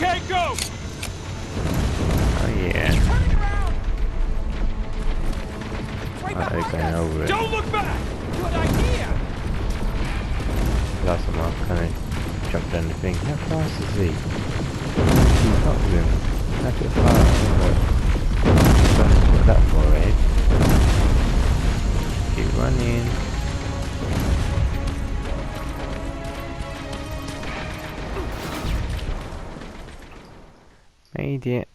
Okay, go! Oh yeah. Turning around! Right They're behind going us! over it. Don't look back! Good idea! Last time I kind of jumped down the thing. How fast is he? Keep up with him. That's a fast. Don't put that far ahead. Keep running. Made it.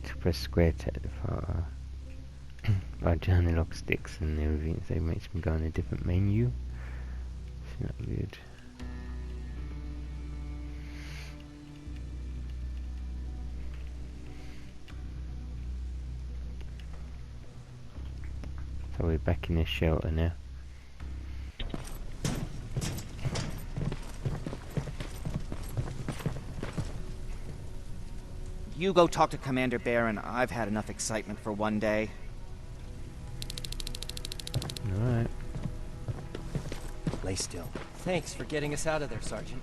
To press square to take the photo. By analog sticks and everything, so it makes me go in a different menu. It's not good. So we're back in the shelter now. You go talk to Commander Barron. I've had enough excitement for one day. Alright. Lay still. Thanks for getting us out of there, Sergeant.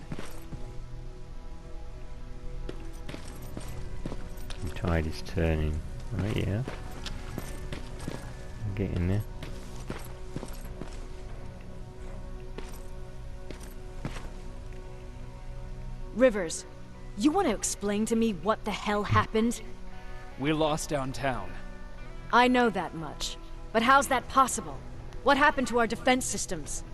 The tide is turning. Oh yeah. I'm getting there. Rivers, you want to explain to me what the hell happened? We're lost downtown. I know that much. But how's that possible? What happened to our defense systems?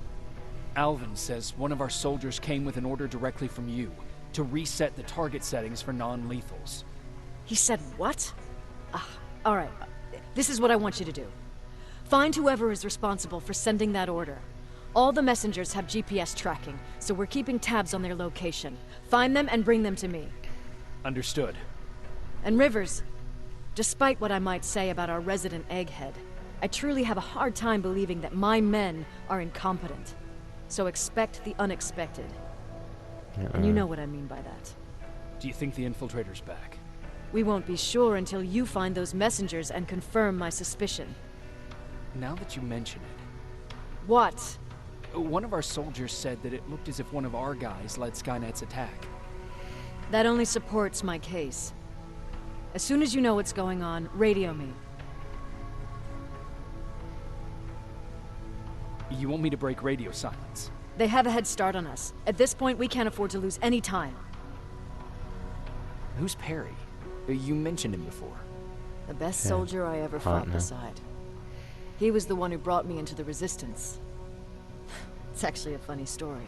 Alvin says one of our soldiers came with an order directly from you to reset the target settings for non-lethals. He said what? Alright. This is what I want you to do. Find whoever is responsible for sending that order. All the messengers have GPS tracking, so we're keeping tabs on their location. Find them and bring them to me. Understood. And Rivers, despite what I might say about our resident egghead, I truly have a hard time believing that my men are incompetent. So expect the unexpected. And you know what I mean by that. Do you think the infiltrator's back? We won't be sure until you find those messengers and confirm my suspicion. Now that you mention it, What? one of our soldiers said that it looked as if one of our guys led Skynet's attack. That only supports my case. As soon as you know what's going on, radio me. You want me to break radio silence? They have a head start on us. At this point, we can't afford to lose any time. Who's Perry? You mentioned him before. The best soldier I ever fought Partner. beside. He was the one who brought me into the Resistance. It's actually a funny story.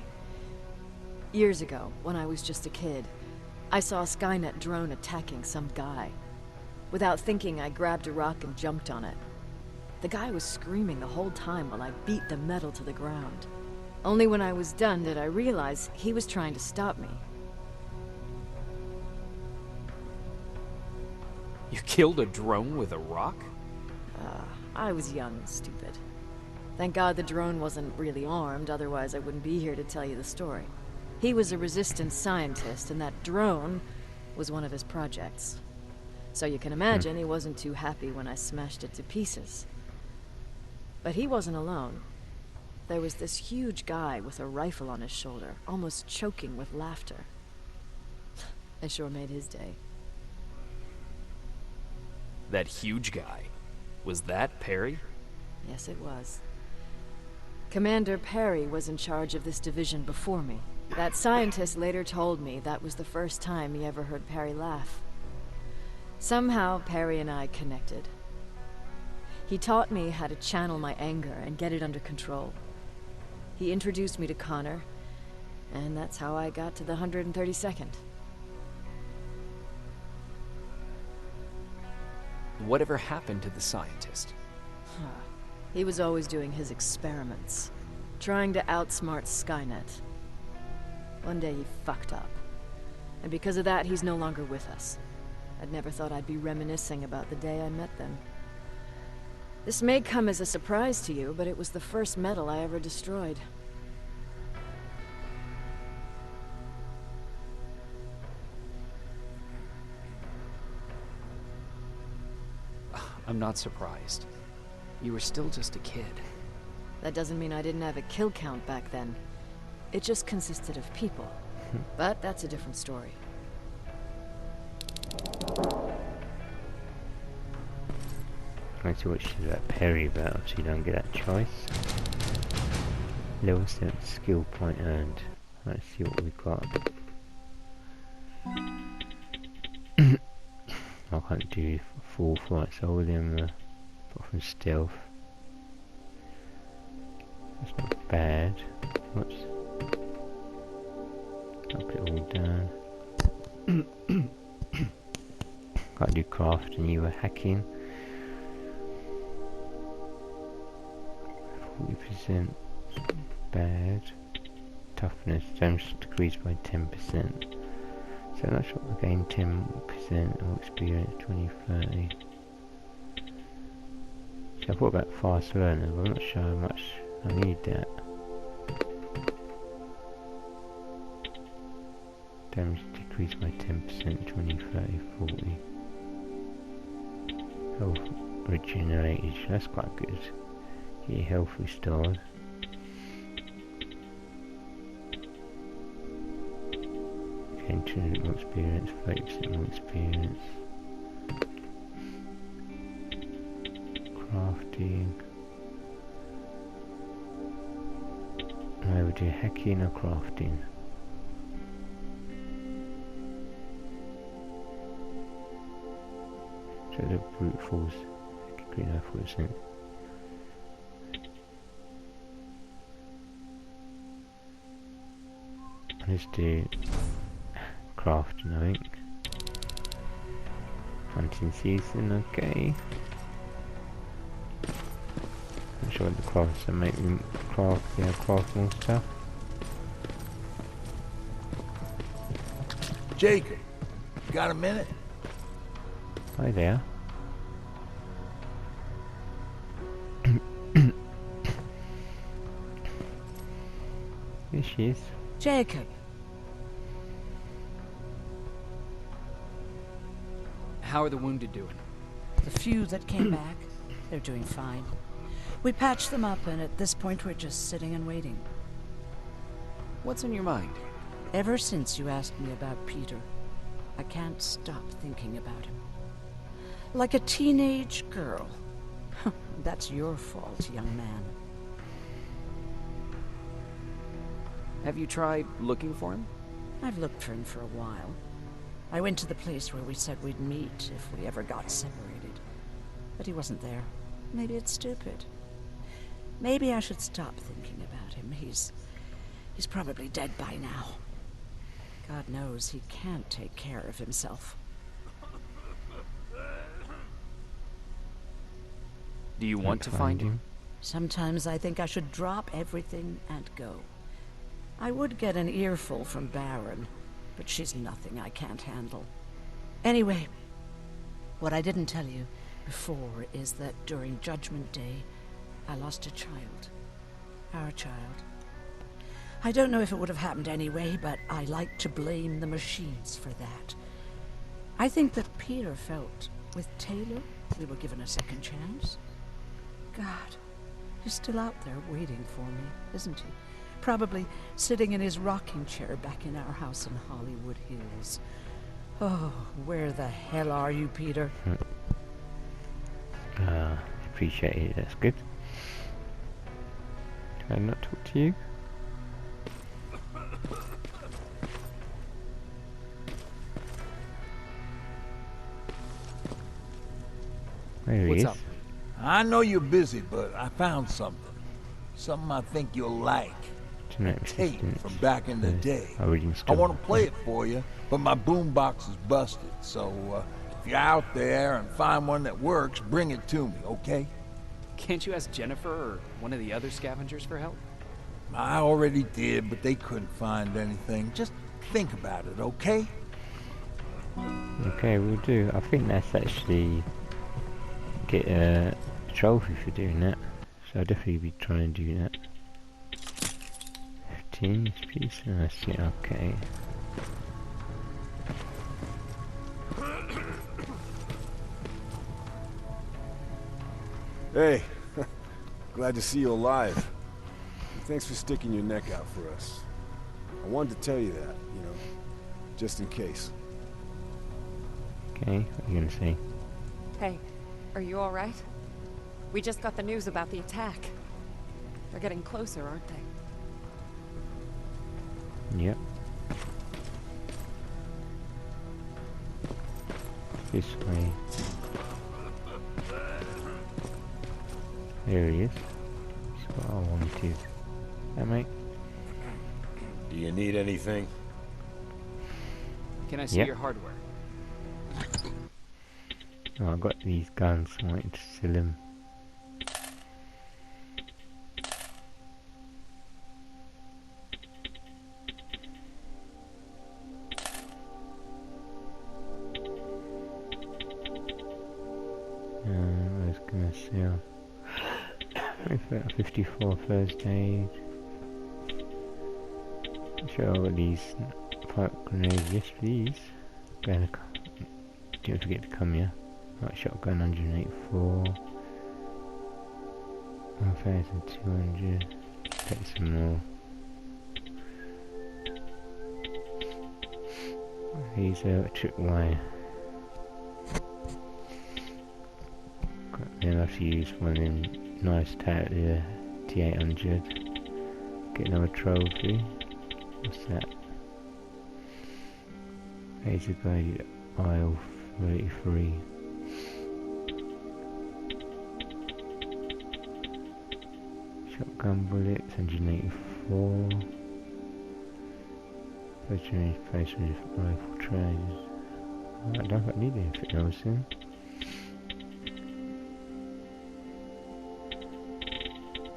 Years ago, when I was just a kid, I saw a Skynet drone attacking some guy. Without thinking, I grabbed a rock and jumped on it. The guy was screaming the whole time while I beat the metal to the ground. Only when I was done did I realize he was trying to stop me. You killed a drone with a rock? I was young and stupid. Thank God the drone wasn't really armed, otherwise I wouldn't be here to tell you the story. He was a Resistance scientist, and that drone was one of his projects. So you can imagine he wasn't too happy when I smashed it to pieces. But he wasn't alone. There was this huge guy with a rifle on his shoulder, almost choking with laughter. I sure made his day. That huge guy. Was that Perry? Yes, it was. Commander Perry was in charge of this division before me. That scientist later told me that was the first time he ever heard Perry laugh. Somehow, Perry and I connected. He taught me how to channel my anger and get it under control. He introduced me to Connor, and that's how I got to the 132nd. Whatever happened to the scientist? He was always doing his experiments, trying to outsmart Skynet. One day he fucked up, and because of that, he's no longer with us. I'd never thought I'd be reminiscing about the day I met them. This may come as a surprise to you, but it was the first metal I ever destroyed. I'm not surprised. You were still just a kid. That doesn't mean I didn't have a kill count back then. It just consisted of people. But that's a different story. I see what she's about Perry about, so you don't get that choice. Level 7 skill point earned. Let's see what we've got. I can't do full flights, all of them apart from stealth. That's not bad. Whoops. I'll put it all down. Can't do craft and you were hacking. 40% bad. Toughness damage decreased by 10%. So I'm not sure we'll gain 10% more experience, 20-30. So I thought about fast learner, but I'm not sure how much I need that. Damage decreased by 10%, 20-30, 40. Health regenerated, that's quite good. Get your health restored. Gain 200 more experience, 30% more experience. Crafting. I would do hacking or crafting. So the brute force, green enough 40%. Let's do crafting, I think. Hunting season, okay. I'm sure the crafts that make me craft more stuff. Jacob, got a minute? Hi there. Here she is. Jacob. How are the wounded doing? The few that came back, they're doing fine. We patched them up, and at this point we're just sitting and waiting. What's on your mind? Ever since you asked me about Peter, I can't stop thinking about him. Like a teenage girl. That's your fault, young man. Have you tried looking for him? I've looked for him for a while. I went to the place where we said we'd meet if we ever got separated. But he wasn't there. Maybe it's stupid. Maybe I should stop thinking about him. He's probably dead by now. God knows he can't take care of himself. Do you want to find him? Sometimes I think I should drop everything and go. I would get an earful from Baron, but she's nothing I can't handle. Anyway, what I didn't tell you before is that during Judgment Day, I lost a child. Our child. I don't know if it would have happened anyway, but I like to blame the machines for that. I think that Peter felt with Taylor we were given a second chance. God, he's still out there waiting for me, isn't he? Probably sitting in his rocking chair back in our house in Hollywood Hills. Oh, where the hell are you, Peter? Appreciate it, that's good. Can I not talk to you? There he What's is. up? I know you're busy, but I found something. Something I think you'll like. Genetic Tape resistance. from back in the day. Origin I story. want to play it for you, but my boombox is busted. So if you're out there and find one that works, bring it to me, okay? Can't you ask Jennifer or one of the other scavengers for help? I already did, but they couldn't find anything. Just think about it, okay? Okay, we'll do. I think that's actually get a trophy for doing that. So I'll definitely be trying to do that. 15 piece, that's it, okay. Hey, glad to see you alive. Thanks for sticking your neck out for us. I wanted to tell you that, you know, just in case. Okay, what are you gonna say? Hey, are you alright? We just got the news about the attack. They're getting closer, aren't they? Yep. This way. There he is. That's what I wanted. Hey, mate. Do you need anything? Can I see Yep. your hardware? Oh, I got these guns. I wanted to sell them. I was gonna sell 54 first aid. Sure, I got these pipe grenades. Yes, please. Don't forget to come here. Right, shotgun 184. 1,200. Take some more. These electric wire. Then I have to use one of them nice T800. Get another trophy. What's that? Laser guided aisle 33. Shotgun bullets 184. Veteran face with rifle trays. I don't need anything else then.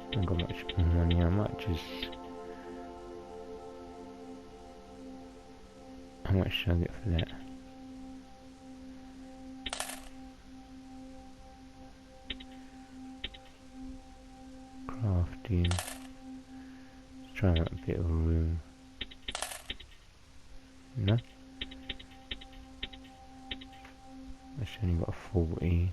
I haven't got much money. How much should I get for that? Crafting. Let's try and make a bit of room. No? I've only got 40.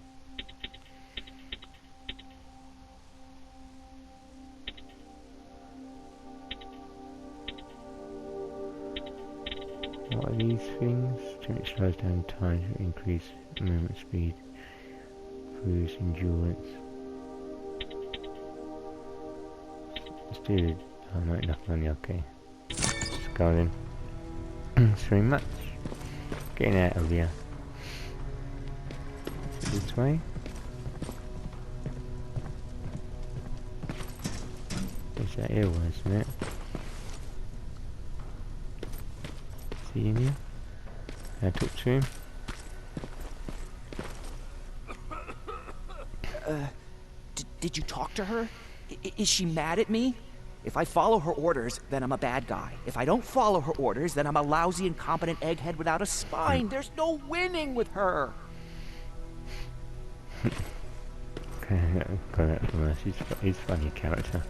What are these things? It slows down time to increase movement speed, boost endurance. Let's do it. Oh, not enough money, okay. Let's go then. Thanks very much. Getting out of here. This way. There's that here one, isn't it? See in here? Can I talk to him? Did you talk to her? Is she mad at me? If I follow her orders, then I'm a bad guy. If I don't follow her orders, then I'm a lousy, incompetent egghead without a spine. There's no winning with her. Okay, got that from her. He's a funny character.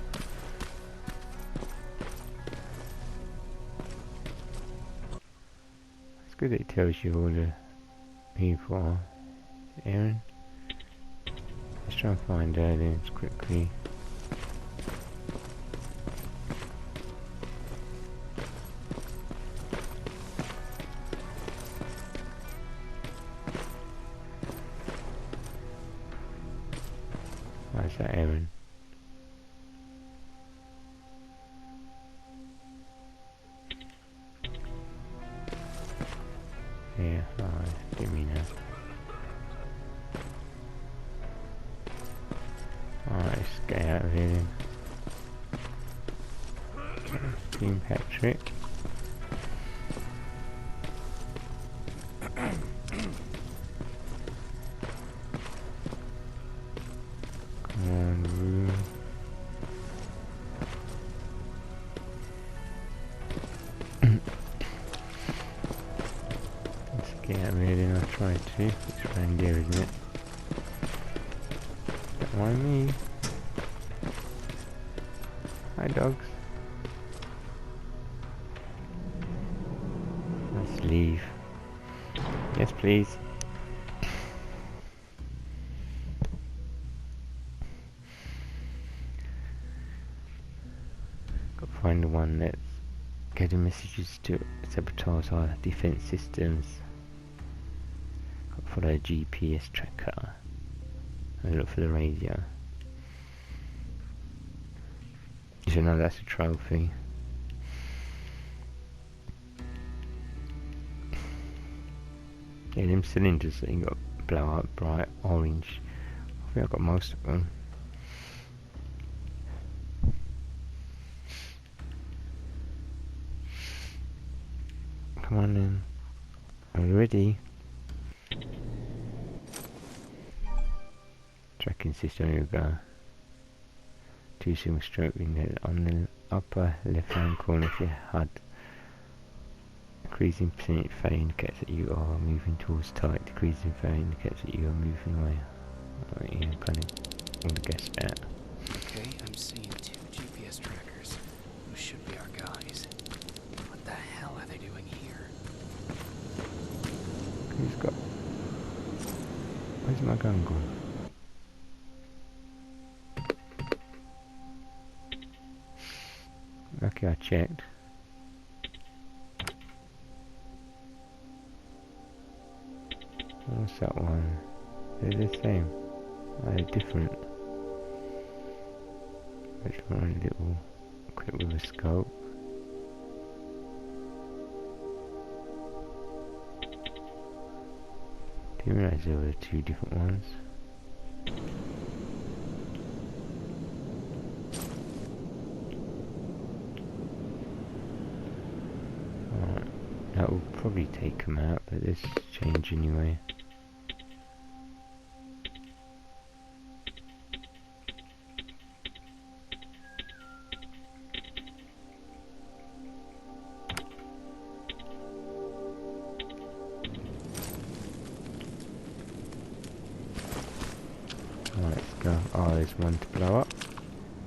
It's good that it tells you all the people. Aaron? Let's try and find her then quickly. Why is that Aaron? Yeah, alright, give me now. Alright, let's get out of here then. Team Patrick. Come on, room. Let's get out of here then, I'll try to. It's around here, isn't it? Don't mind me. Hi dogs. Let's leave. Yes please. Got to find the one that's getting messages to sabotage our defense systems. Got to follow a GPS tracker and look for the radio. You should know that's a trophy. Yeah, them cylinders that you got to blow up bright orange. I think I got most of them. Come on then. Are you ready? Tracking system, here we go. 2 single stroke windows on the upper left hand corner of your HUD. Decreasing percentage fade indicates that you are moving towards target. Decreasing fade indicates that you are moving away. Alright, yeah, kind of want to guess that. Okay, I'm seeing 2 GPS trackers. Who should be our guys? What the hell are they doing here? Who's got... Where's my gun gone? Okay, I checked. What's that one? They're the same. They're different. Let's run a little quick with a scope. Didn't realise there were 2 different ones. Alright, that will probably take them out, but let's change anyway. Alright, let's go. Oh, there's one to blow up.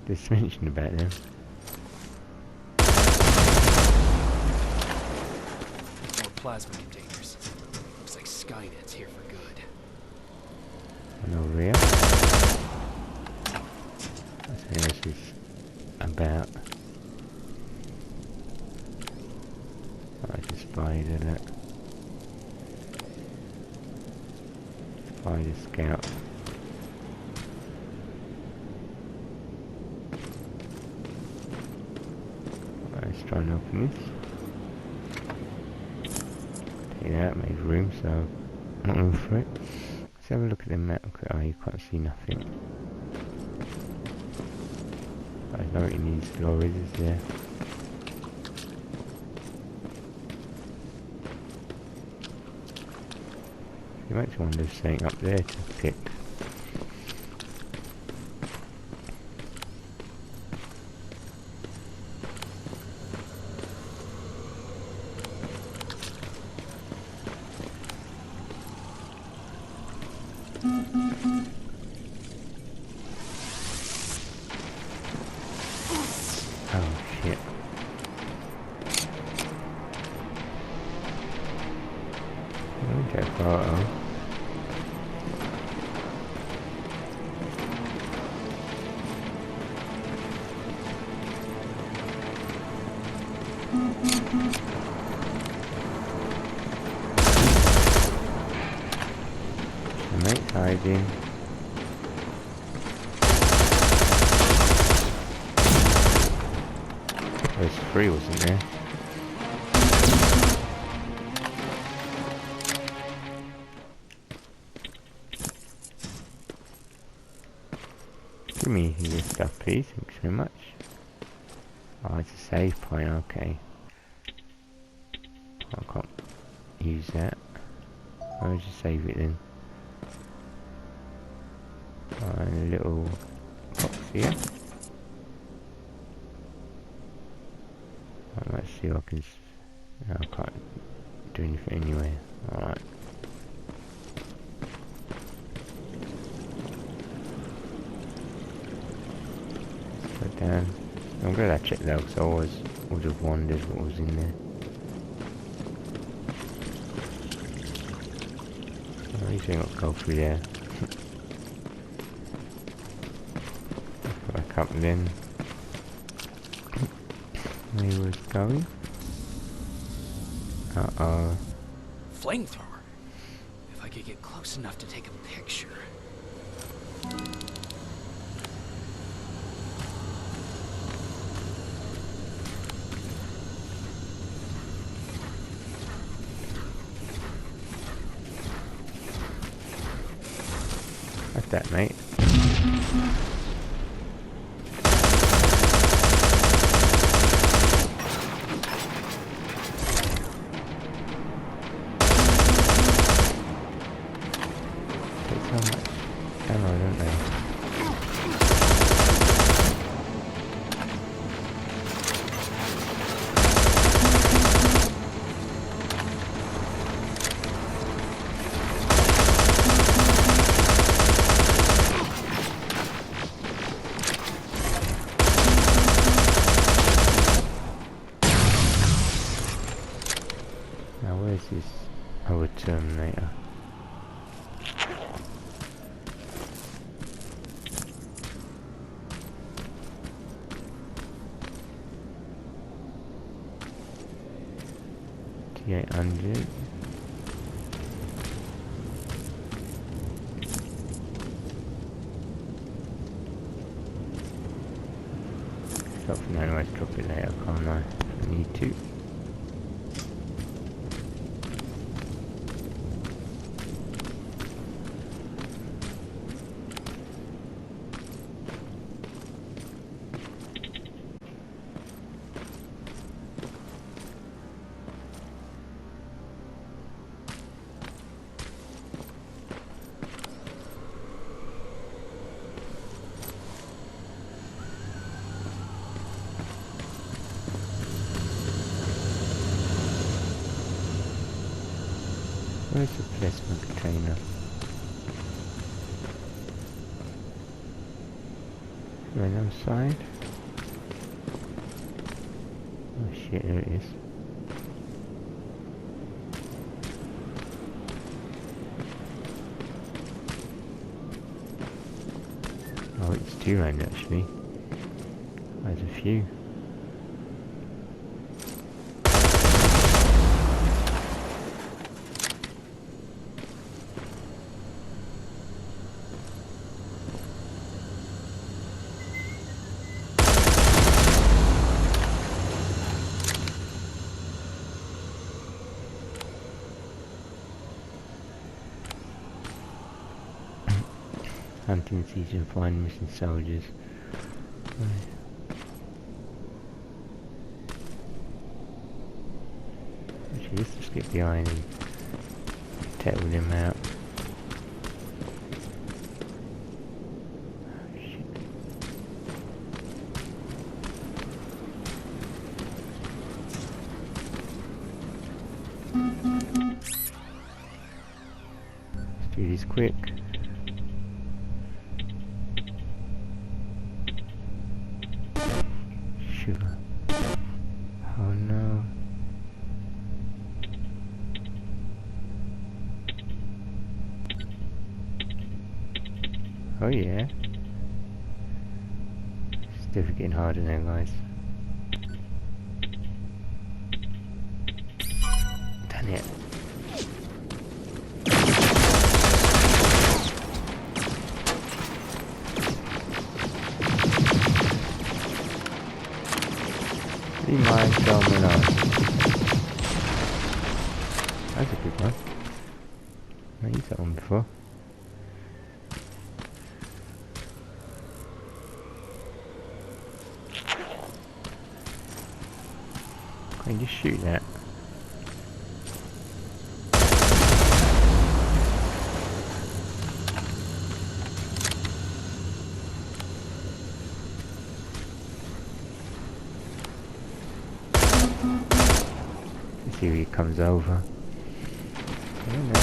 Just mentioned about them. More plasma containers. Looks like Skynet's here for good. And over here. Let's see what this is about. Oh, it's a spider, look. Spider scout. Let's try and open this. Take that, made room, so I'm not going for it. Let's have a look at the map. Oh, you can't see nothing. I know what it needs lorries, is there? You might want to there's something up there to pick. Oh shit. Let me take a photo. The mate's hiding. There's 3, wasn't there? Give me your stuff, please. Thanks very much. Oh, it's a save point. Okay. I can't use that. I'll just save it then. And a little box here. Let's see if I can... No, I can't do anything anyway. Alright. Put down. I'm glad I checked that because I would have wondered what was in there. At least I ain't got to go through there. Back up then. where he was going. Uh-oh. Flamethrower. If I could get close enough to take a picture. Like that, mate. Take so much ammo, don't they? Now where's this other Terminator? T800. Stop for now, let's drop it later, can't I? If I need to. Where's the plasma container? Right outside. Oh shit, there it is. Oh, it's two round actually. There's a few. Hunting season, find missing soldiers. Actually, let's just get behind and tackle them out. Oh, shit. Let's do this quick. Sugar. Oh no. Oh yeah. It's definitely getting harder now, guys. Done it. Leave my Salmon on. That's a good one. I used that one before. I can just shoot that. Let's see if he comes over. I don't know.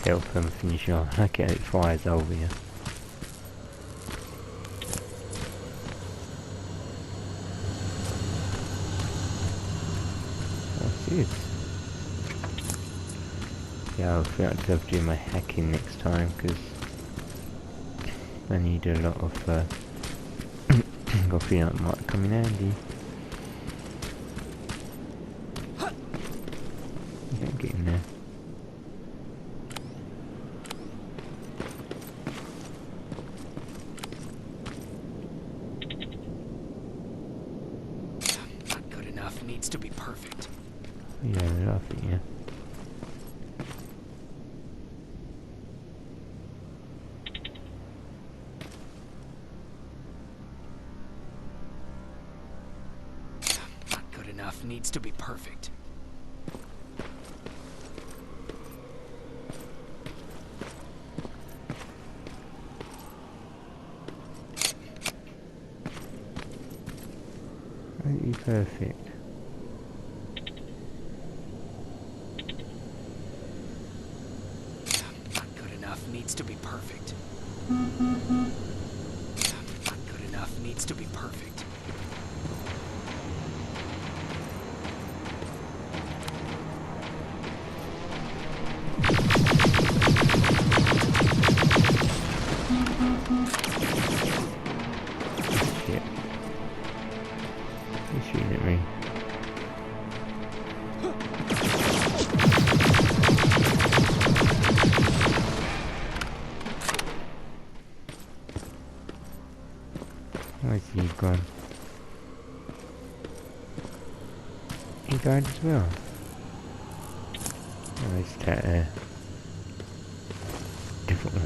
health and finish off. I get it fires over you. What's this? Yeah, I'll figure out to do my hacking next time because I need a lot of got a feeling it might come in handy. Yeah, get in there. Not good enough. Needs to be perfect. Yeah, I love it, yeah. Needs to be perfect. Really perfect. Not good enough. Needs to be perfect. Not good enough. Needs to be perfect. Shit. He's shooting at me. Where's he gone? He died as well. Oh, it's that different one.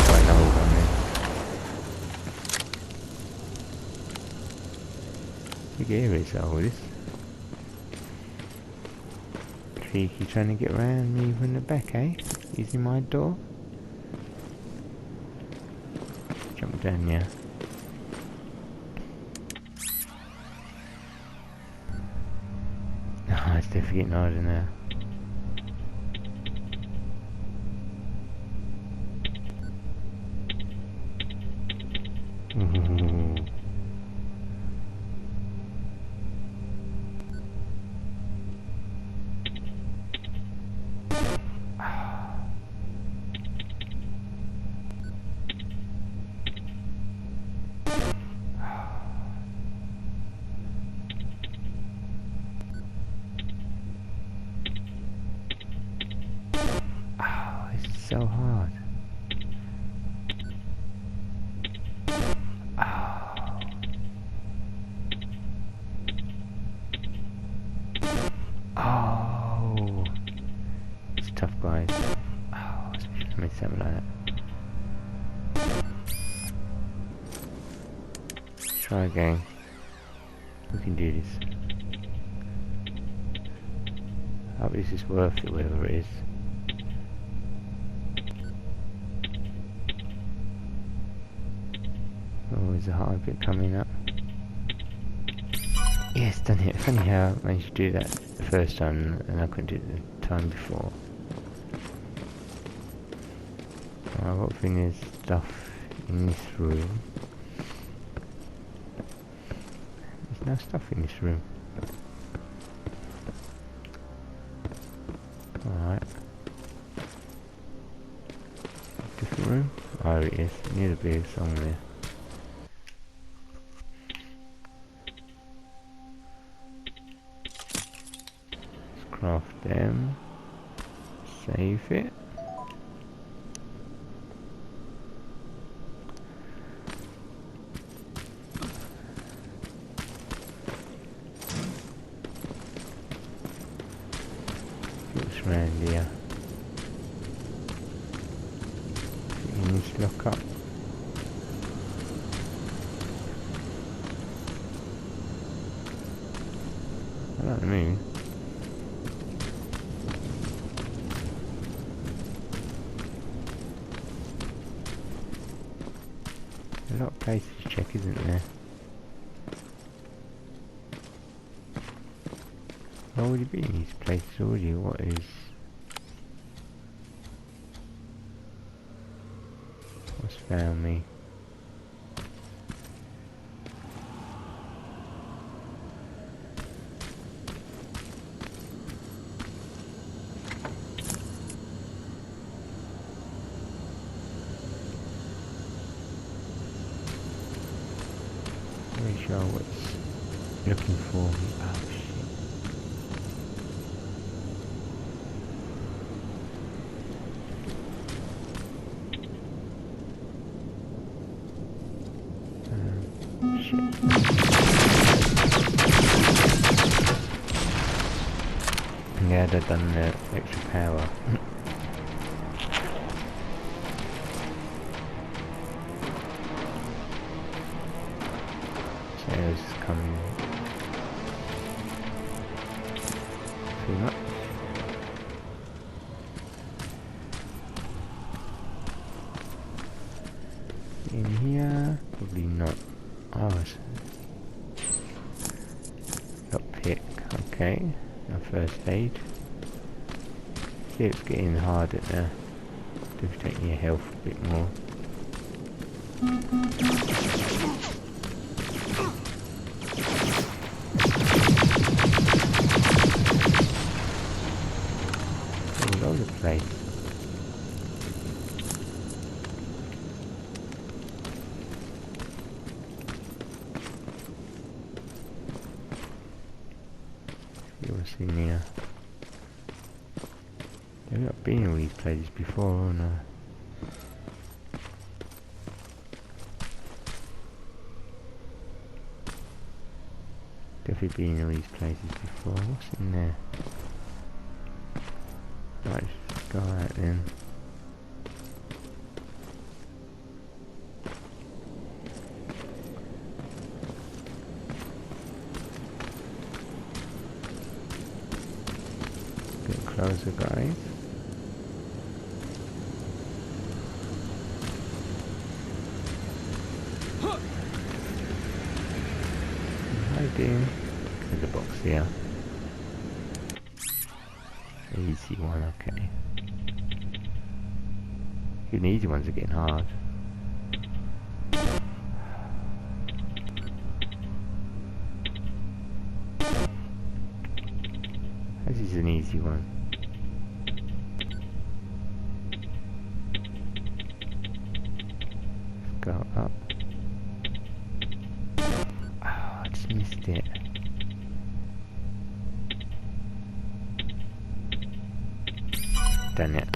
Quite an old one then. Big area's oldest. Cheeky trying to get around me from the back, eh? Using my door. Jump down, yeah. Oh, it's definitely getting harder now. Ooh. Oh, it's so hard. Oh, it's tough, guys. Oh, I made something like that. Try again. We can do this. I hope this is worth it, whatever it is. Oh, there's a hard bit coming up. Yes, done it. Funny how I managed to do that the first time and I couldn't do it the time before. I've got there's stuff in this room. There's no stuff in this room. Alright. Different room? Oh, it is. Near the beer somewhere. Craft them, save it. What's around here? In this lock up. I like the moon. A lot of places to check, isn't there? I've already been in these places already. What is... Almost found me. Pretty sure what's looking for me. Oh shit. Yeah, they've done the extra power. Sarah's coming too much. In here, probably not. Oh, got pick. Okay, now first aid. See, it's getting harder now. Do protect your health a bit more. All over the place. See what's in here. I've not been in all these places before, have I? Definitely been in all these places before. What's in there? Right, let's go out then. Get closer, guys. There's a box here. Easy one, okay. Even the easy ones are getting hard. This is an easy one. Let's go up. Missed it. Done it.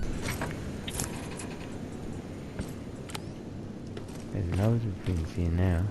There's loads of things here now.